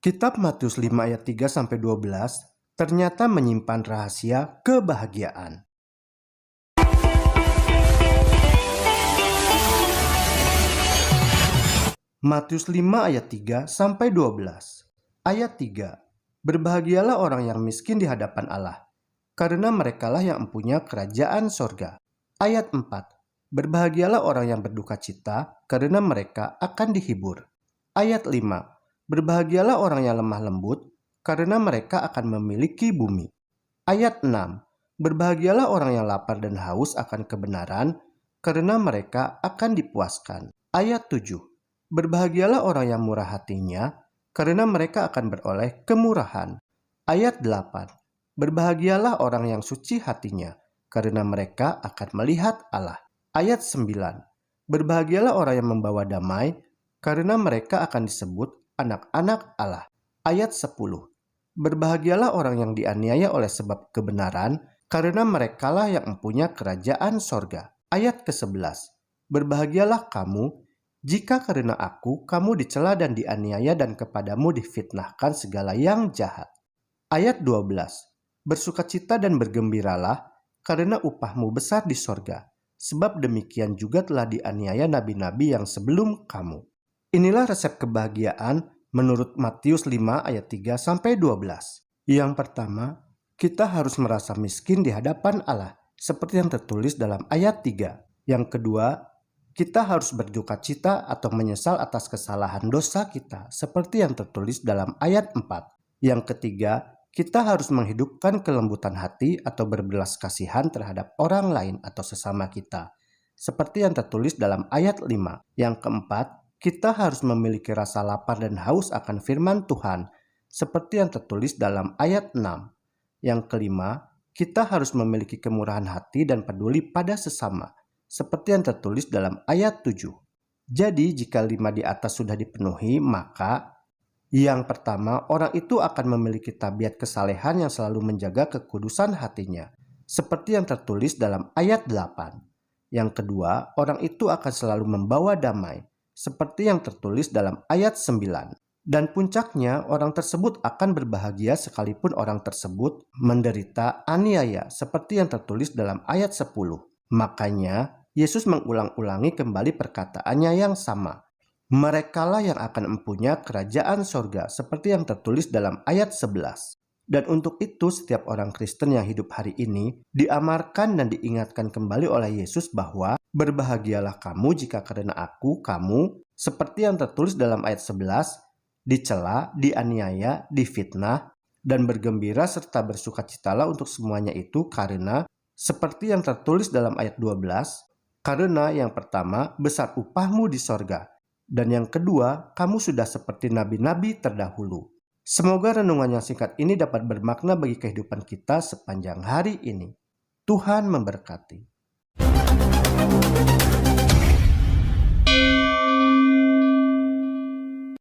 Kitab Matius 5 ayat 3-12 ternyata menyimpan rahasia kebahagiaan. Matius 5 ayat 3-12. Ayat 3. Berbahagialah orang yang miskin di hadapan Allah, karena merekalah yang mempunyai kerajaan sorga. Ayat 4. Berbahagialah orang yang berduka cita, karena mereka akan dihibur. Ayat 5. Berbahagialah orang yang lemah lembut, karena mereka akan memiliki bumi. Ayat 6. Berbahagialah orang yang lapar dan haus akan kebenaran, karena mereka akan dipuaskan. Ayat 7. Berbahagialah orang yang murah hatinya, karena mereka akan beroleh kemurahan. Ayat 8. Berbahagialah orang yang suci hatinya, karena mereka akan melihat Allah. Ayat 9. Berbahagialah orang yang membawa damai, karena mereka akan disebut anak-anak Allah. Ayat 10. Berbahagialah orang yang dianiaya oleh sebab kebenaran, karena merekalah yang mempunyai kerajaan sorga. Ayat ke-11. Berbahagialah kamu, jika karena aku kamu dicela dan dianiaya dan kepadamu difitnahkan segala yang jahat. Ayat 12. Bersukacita dan bergembiralah, karena upahmu besar di sorga, sebab demikian juga telah dianiaya nabi-nabi yang sebelum kamu. Inilah resep kebahagiaan menurut Matius 5 ayat 3-12. Yang pertama, kita harus merasa miskin di hadapan Allah, seperti yang tertulis dalam ayat 3. Yang kedua, kita harus berduka cita atau menyesal atas kesalahan dosa kita, seperti yang tertulis dalam ayat 4. Yang ketiga, kita harus menghidupkan kelembutan hati atau berbelas kasihan terhadap orang lain atau sesama kita, seperti yang tertulis dalam ayat 5. Yang keempat, kita harus memiliki rasa lapar dan haus akan firman Tuhan, seperti yang tertulis dalam ayat 6. Yang kelima, kita harus memiliki kemurahan hati dan peduli pada sesama, seperti yang tertulis dalam ayat 7. Jadi jika 5 di atas sudah dipenuhi, maka yang pertama, orang itu akan memiliki tabiat kesalehan yang selalu menjaga kekudusan hatinya, seperti yang tertulis dalam ayat 8. Yang kedua, orang itu akan selalu membawa damai, seperti yang tertulis dalam ayat 9. Dan puncaknya, orang tersebut akan berbahagia sekalipun orang tersebut menderita aniaya, seperti yang tertulis dalam ayat 10. Makanya, Yesus mengulang-ulangi kembali perkataannya yang sama. Merekalah yang akan mempunyai kerajaan sorga, seperti yang tertulis dalam ayat 11. Dan untuk itu setiap orang Kristen yang hidup hari ini diamarkan dan diingatkan kembali oleh Yesus bahwa berbahagialah kamu jika karena aku, kamu, seperti yang tertulis dalam ayat 11, dicela, dianiaya, difitnah, dan bergembira serta bersukacitalah untuk semuanya itu karena seperti yang tertulis dalam ayat 12, karena yang pertama, besar upahmu di sorga. Dan yang kedua, kamu sudah seperti nabi-nabi terdahulu. Semoga renungan yang singkat ini dapat bermakna bagi kehidupan kita sepanjang hari ini. Tuhan memberkati.